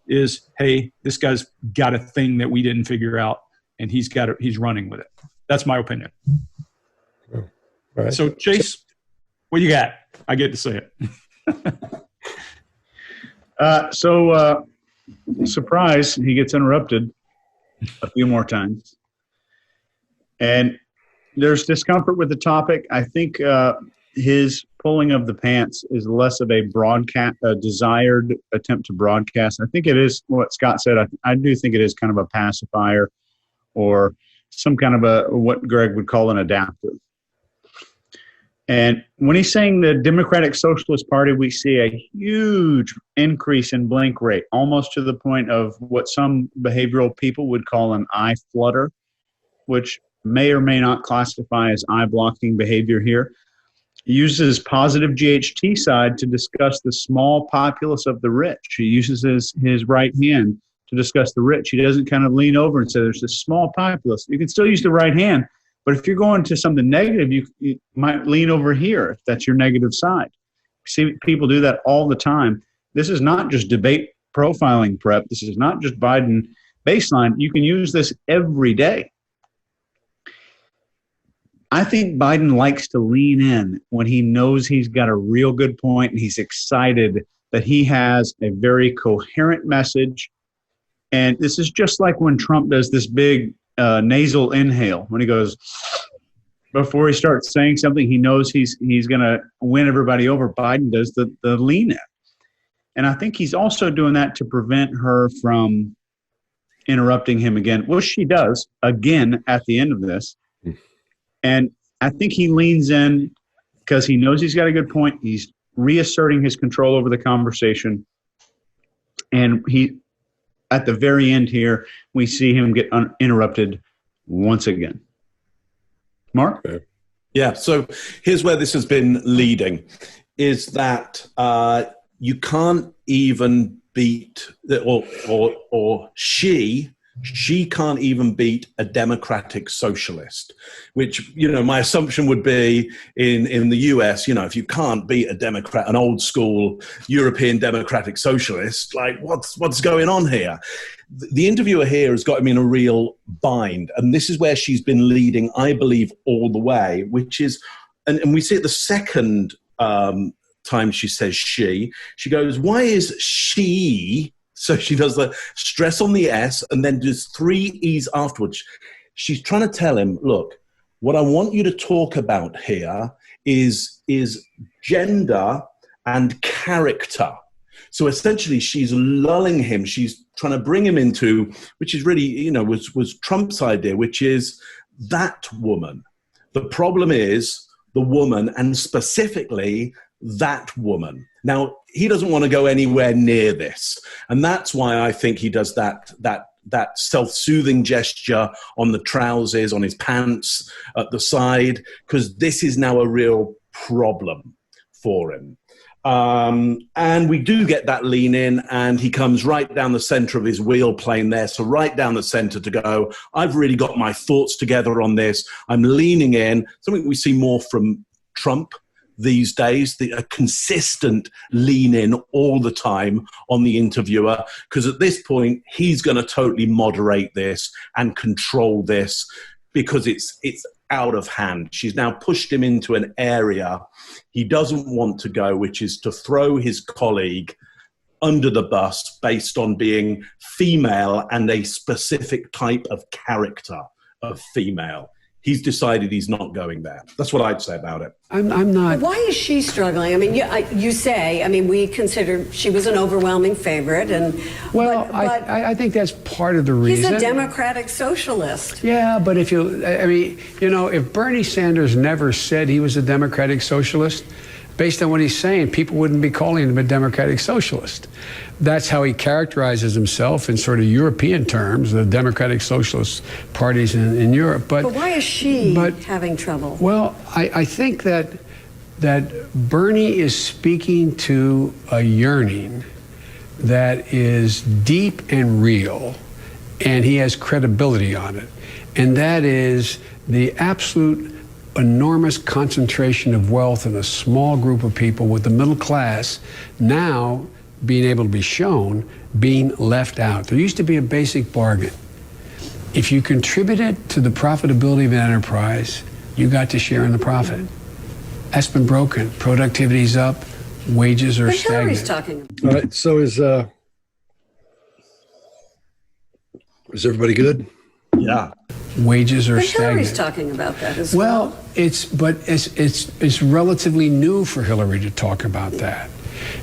is, hey, this guy's got a thing that we didn't figure out and he's running with it. That's my opinion. All right. So, Chase, what you got? I get to say it. Surprise, he gets interrupted a few more times. And there's discomfort with the topic. I think his pulling of the pants is less of a desired attempt to broadcast. I think it is what Scott said. I do think it is kind of a pacifier or some kind of what Greg would call an adaptive. And when he's saying the Democratic Socialist Party, we see a huge increase in blink rate, almost to the point of what some behavioral people would call an eye flutter, which may or may not classify as eye blocking behavior here. He uses positive GHT side to discuss the small populace of the rich. He uses his right hand to discuss the rich. He doesn't kind of lean over and say there's this small populace. You can still use the right hand, but if you're going to something negative, you might lean over here if that's your negative side. See, people do that all the time. This is not just debate profiling prep. This is not just Biden baseline. You can use this every day. I think Biden likes to lean in when he knows he's got a real good point and he's excited that he has a very coherent message. And this is just like when Trump does this big nasal inhale, when he goes, before he starts saying something, he knows he's going to win everybody over. Biden does the lean in. And I think he's also doing that to prevent her from interrupting him again, which she does again at the end of this. And I think he leans in because he knows he's got a good point. He's reasserting his control over the conversation. And he, at the very end here, we see him get interrupted once again. Mark? Yeah, so here's where this has been leading, is that you can't even beat, or she can't even beat a democratic socialist, which, my assumption would be in the US, if you can't beat a Democrat, an old school European democratic socialist, like what's going on here? The interviewer here has got him in a real bind. And this is where she's been leading, I believe, all the way, which is, and we see it the second time she says she goes, why is she? So she does the stress on the S and then does 3 E's afterwards. She's trying to tell him, look, what I want you to talk about here is gender and character. So essentially she's lulling him. She's trying to bring him into, which is really, was Trump's idea, which is that woman. The problem is the woman, and specifically that woman. Now, he doesn't want to go anywhere near this. And that's why I think he does that self-soothing gesture on the trousers, on his pants, at the side, because this is now a real problem for him. And we do get that lean in, and he comes right down the center of his wheel plane there. So right down the center to go, I've really got my thoughts together on this. I'm leaning in, something we see more from Trump these days, a consistent lean in all the time on the interviewer, because at this point, he's going to totally moderate this and control this because it's out of hand. She's now pushed him into an area he doesn't want to go, which is to throw his colleague under the bus based on being female and a specific type of character of female. He's decided he's not going there. That's what I'd say about it. I'm not. Why is she struggling? I mean, you say, we consider she was an overwhelming favorite. I think that's part of the reason. He's a democratic socialist. Yeah, but if Bernie Sanders never said he was a democratic socialist, based on what he's saying, people wouldn't be calling him a democratic socialist. That's how he characterizes himself in sort of European terms, the democratic socialist parties in Europe. But why is she having trouble? Well, I think that Bernie is speaking to a yearning that is deep and real, and he has credibility on it. And that is the absolute enormous concentration of wealth in a small group of people, with the middle class now being able to be shown being left out. There used to be a basic bargain. If you contributed to the profitability of an enterprise, you got to share in the profit. That's been broken. Productivity's up, wages are stagnant. Hillary's talking. All right, so is everybody good? Yeah. Wages are stagnant. Hillary's talking about that as well. It's relatively new for Hillary to talk about that.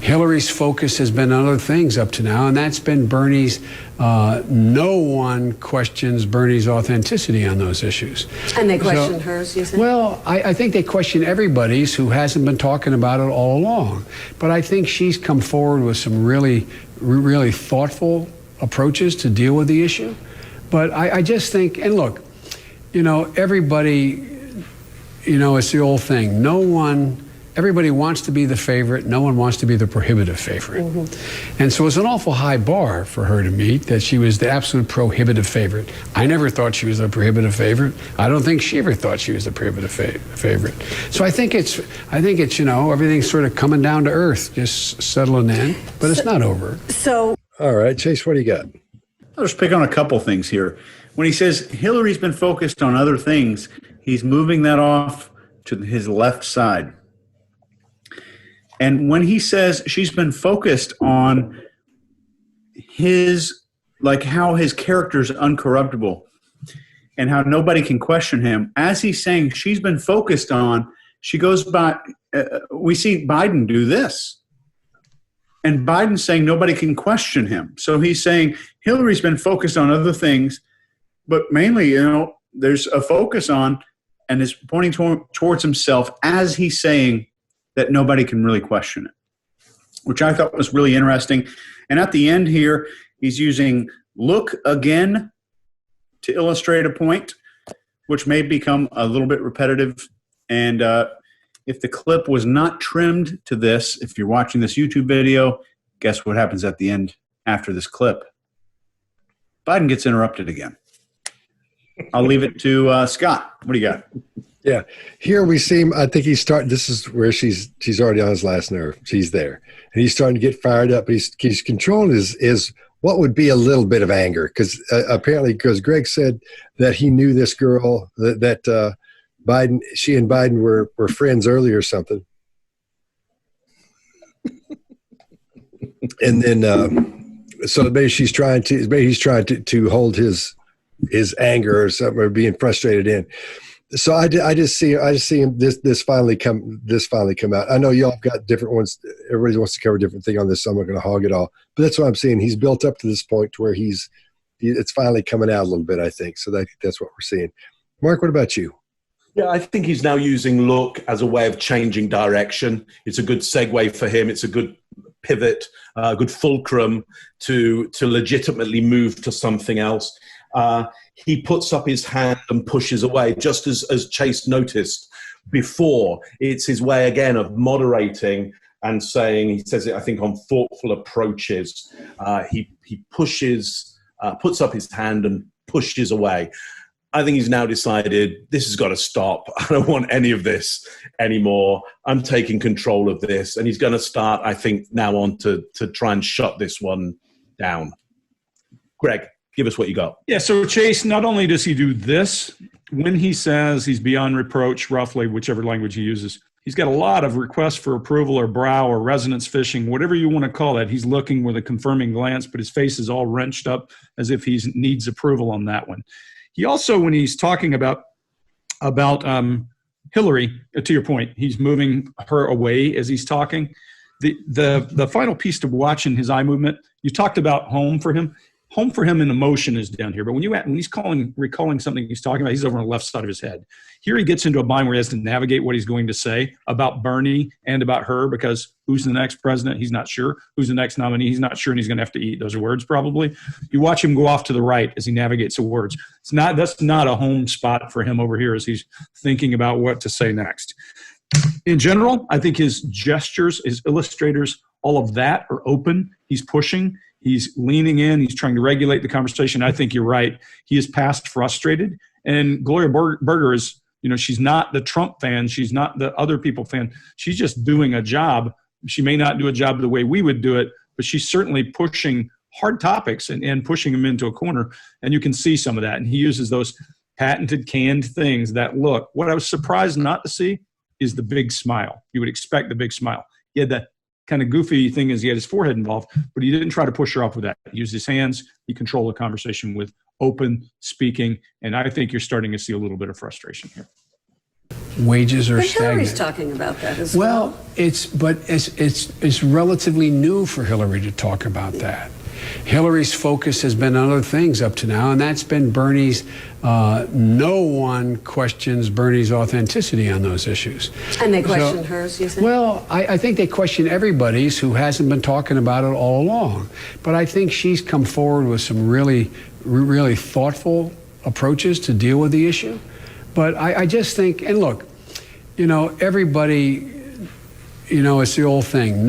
Hillary's focus has been on other things up to now, and that's been Bernie's. No one questions Bernie's authenticity on those issues. And they question hers, you think? Well, I think they question everybody's who hasn't been talking about it all along. But I think she's come forward with some really, really thoughtful approaches to deal with the issue. But I just think, and look, everybody, it's the old thing. Everybody wants to be the favorite. No one wants to be the prohibitive favorite. Mm-hmm. And so it's an awful high bar for her to meet, that she was the absolute prohibitive favorite. I never thought she was a prohibitive favorite. I don't think she ever thought she was a prohibitive favorite. So I think it's, everything's sort of coming down to earth, just settling in, but it's not over. All right, Chase, what do you got? I'll just pick on a couple things here. When he says Hillary's been focused on other things, He's moving that off to his left side. And when he says she's been focused on how his character's uncorruptible and how nobody can question him, as he's saying she's been focused on, she goes by, we see Biden do this. And Biden's saying nobody can question him. So he's saying Hillary's been focused on other things, but mainly, there's a focus on, and is pointing towards himself as he's saying that nobody can really question it, which I thought was really interesting. And at the end here, he's using look again to illustrate a point, which may become a little bit repetitive. And if the clip was not trimmed to this, if you're watching this YouTube video, guess what happens at the end after this clip? Biden gets interrupted again. I'll leave it to Scott. What do you got? Yeah. Here we see him. I think this is where she's already on his last nerve. She's there. And he's starting to get fired up. He's controlling his what would be a little bit of anger. Because apparently, because Greg said that he knew this girl, that Biden, she and Biden were friends earlier or something. And then, so maybe he's trying to hold his anger or something, or being frustrated in. So I just see him this finally come out. I know y'all got different ones. Everybody wants to cover a different thing on this, so I'm not going to hog it all. But that's what I'm seeing. He's built up to this point to where it's finally coming out a little bit, I think. So that's what we're seeing. Mark, what about you? Yeah, I think he's now using look as a way of changing direction. It's a good segue for him. It's a good pivot, a good fulcrum to legitimately move to something else. He puts up his hand and pushes away, just as Chase noticed before. It's his way, again, of moderating and saying, he says it, I think, on thoughtful approaches. He pushes, puts up his hand and pushes away. I think he's now decided this has got to stop. I don't want any of this anymore. I'm taking control of this. And he's going to start, I think, now on to try and shut this one down. Greg, give us what you got. Yeah, so Chase, not only does he do this, when he says he's beyond reproach, roughly, whichever language he uses, he's got a lot of requests for approval or brow or resonance fishing, whatever you want to call it. He's looking with a confirming glance, but his face is all wrenched up as if he needs approval on that one. He also, when he's talking about Hillary, to your point, he's moving her away as he's talking. The final piece to watch in his eye movement, you talked about home for him. Home for him in emotion is down here. But when he's recalling something he's talking about, he's over on the left side of his head. Here he gets into a bind where he has to navigate what he's going to say about Bernie and about her, because who's the next president? He's not sure. Who's the next nominee? He's not sure, and he's going to have to eat. Those are words probably. You watch him go off to the right as he navigates the words. That's not a home spot for him over here as he's thinking about what to say next. In general, I think his gestures, his illustrators, all of that are open. He's pushing. He's leaning in. He's trying to regulate the conversation. I think you're right. He is past frustrated. And Gloria Berger is, she's not the Trump fan. She's not the other people fan. She's just doing a job. She may not do a job the way we would do it, but she's certainly pushing hard topics and pushing them into a corner. And you can see some of that. And he uses those patented canned things that look. What I was surprised not to see is the big smile. You would expect the big smile. He had that kind of goofy thing is he had his forehead involved, but he didn't try to push her off with that. He used his hands. He controlled the conversation with open speaking. And I think you're starting to see a little bit of frustration here. Wages are but stagnant. Hillary's talking about that as well. Well, it's relatively new for Hillary to talk about that. Hillary's focus has been on other things up to now, and that's been Bernie's. No one questions Bernie's authenticity on those issues. And they question hers, you think? Well, I think they question everybody's who hasn't been talking about it all along. But I think she's come forward with some really, really thoughtful approaches to deal with the issue. But I just think, and look, everybody, it's the old thing.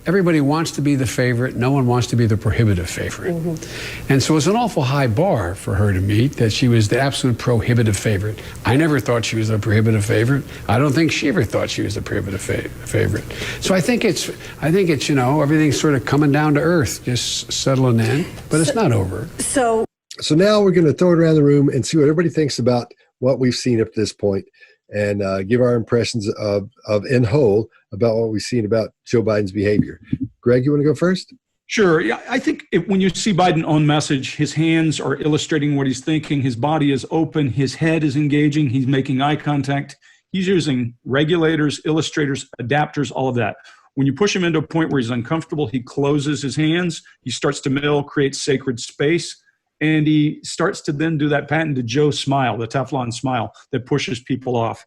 Everybody wants to be the favorite. No one wants to be the prohibitive favorite. Mm-hmm. And so it's an awful high bar for her to meet, that she was the absolute prohibitive favorite. I never thought she was a prohibitive favorite. I don't think she ever thought she was a prohibitive favorite. So I think it's everything's sort of coming down to earth, just settling in, but it's not over. So now we're going to throw it around the room and see what everybody thinks about what we've seen up to this point and give our impressions of in whole about what we've seen about Joe Biden's behavior. Greg, you want to go first? Sure. Yeah, I think when you see Biden on message, his hands are illustrating what he's thinking. His body is open. His head is engaging. He's making eye contact. He's using regulators, illustrators, adapters, all of that. When you push him into a point where he's uncomfortable, he closes his hands. He starts to mill, creates sacred space. And he starts to then do that patented Joe smile, the Teflon smile that pushes people off.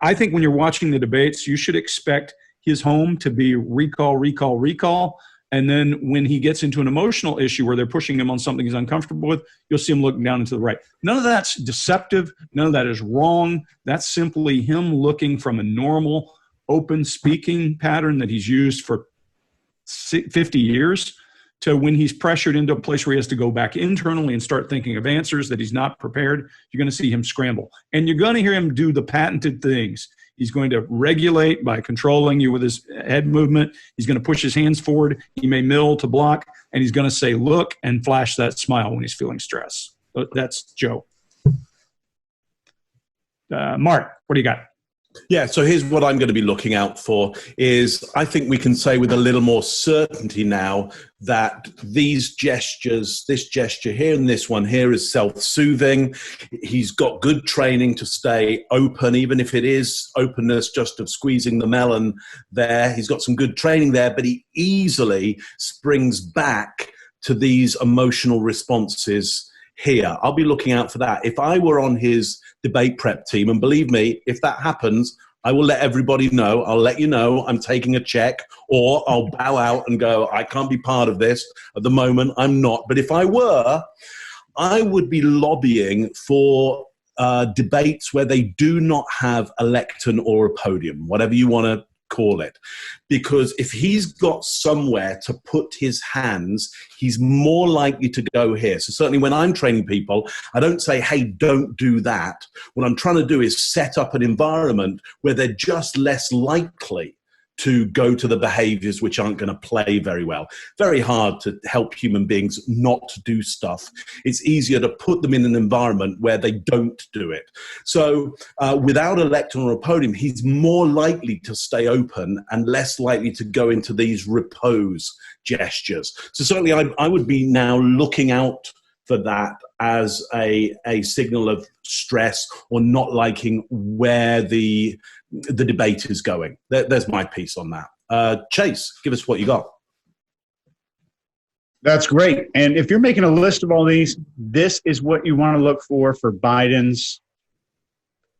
I think when you're watching the debates, you should expect his home to be recall, recall, recall. And then when he gets into an emotional issue where they're pushing him on something he's uncomfortable with, you'll see him looking down and to the right. None of that's deceptive. None of that is wrong. That's simply him looking from a normal, open speaking pattern that he's used for 50 years to when he's pressured into a place where he has to go back internally and start thinking of answers that he's not prepared. You're going to see him scramble. And you're going to hear him do the patented things. He's going to regulate by controlling you with his head movement. He's going to push his hands forward. He may mill to block, and he's going to say, look, and flash that smile when he's feeling stress. That's Joe. Mark, what do you got? Yeah, so here's what I'm going to be looking out for is I think we can say with a little more certainty now that these gestures, this gesture here and this one here is self-soothing. He's got good training to stay open, even if it is openness just of squeezing the melon there. He's got some good training there, but he easily springs back to these emotional responses here. I'll be looking out for that. If I were on his debate prep team, and believe me, if that happens, I will let everybody know. I'll let you know I'm taking a check, or I'll bow out and go, I can't be part of this. At the moment, I'm not. But if I were, I would be lobbying for debates where they do not have a lectern or a podium, whatever you want to call it. Because if he's got somewhere to put his hands, he's more likely to go here. So certainly when I'm training people, I don't say, hey, don't do that. What I'm trying to do is set up an environment where they're just less likely to go to the behaviors which aren't going to play very well. Very hard to help human beings not to do stuff. It's easier to put them in an environment where they don't do it. So without a lectern or a podium, he's more likely to stay open and less likely to go into these repose gestures. So certainly I would be now looking out for that as a signal of stress or not liking where the debate is going. There's my piece on that. Chase, give us what you got. That's great. And if you're making a list of all these, this is what you want to look for Biden's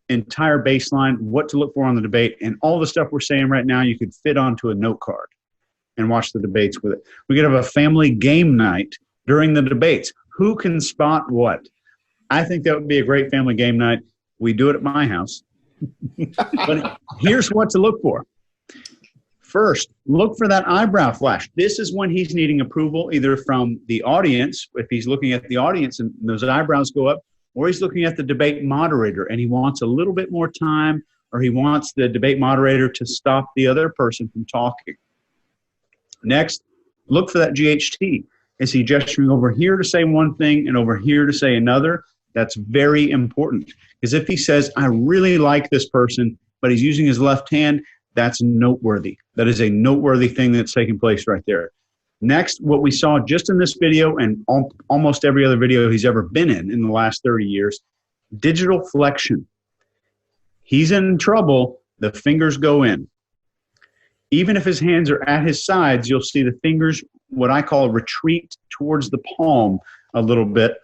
entire baseline, what to look for on the debate, and all the stuff we're saying right now you could fit onto a note card and watch the debates with it. We could have a family game night during the debates. Who can spot what? I think that would be a great family game night. We do it at my house. But here's what to look for. First, look for that eyebrow flash. This is when he's needing approval, either from the audience, if he's looking at the audience and those eyebrows go up, or he's looking at the debate moderator and he wants a little bit more time, or he wants the debate moderator to stop the other person from talking. Next, look for that GHT. Is he gesturing over here to say one thing and over here to say another? That's very important. Because if he says, I really like this person, but he's using his left hand, that's noteworthy. That is a noteworthy thing that's taking place right there. Next, what we saw just in this video and almost every other video he's ever been in the last 30 years, digital flexion. He's in trouble, the fingers go in. Even if his hands are at his sides, you'll see the fingers, what I call retreat towards the palm a little bit.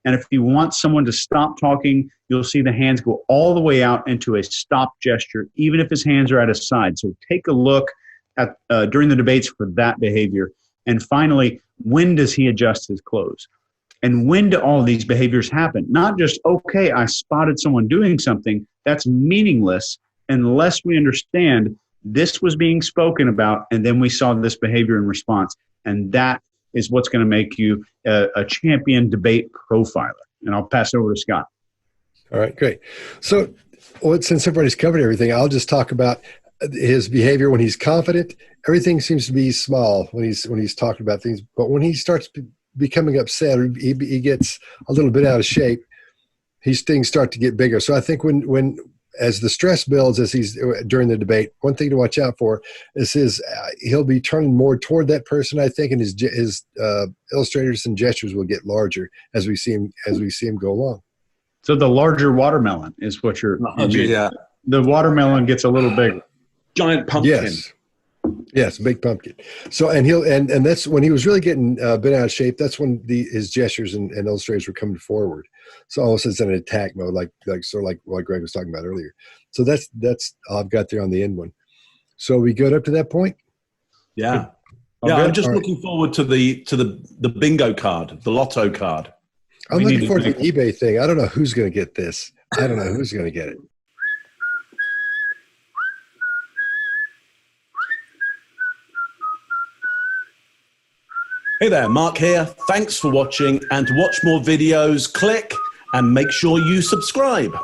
And if you want someone to stop talking, you'll see the hands go all the way out into a stop gesture, even if his hands are at his side. So take a look at during the debates for that behavior. And finally, when does he adjust his clothes? And when do all of these behaviors happen? Not just, okay, I spotted someone doing something. That's meaningless unless we understand this was being spoken about, and then we saw this behavior in response. And that is what's going to make you a champion debate profiler. And I'll pass it over to Scott. All right, great. So since everybody's covered everything, I'll just talk about his behavior when he's confident. Everything seems to be small when he's talking about things. But when he starts becoming upset, or he gets a little bit out of shape, things start to get bigger. So I think when as the stress builds as he's during the debate, one thing to watch out for is he'll be turning more toward that person, I think, and his illustrators and gestures will get larger as we see him go along. So the larger watermelon is what you're. Yeah. The watermelon gets a little bigger. Giant pumpkin. Yes, big pumpkin. So and that's when he was really getting bent out of shape. That's when his gestures and illustrators were coming forward. So almost it's in an attack mode, like what Greg was talking about earlier. So that's all I've got there on the end one. So we good up to that point? Yeah. All Yeah, good? I'm just All right. looking forward to the bingo card, the lotto card. I'm looking forward to the eBay thing. I don't know who's going to get this. I don't know who's going to get it. Hey there, Mark here. Thanks for watching, and to watch more videos, click and make sure you subscribe.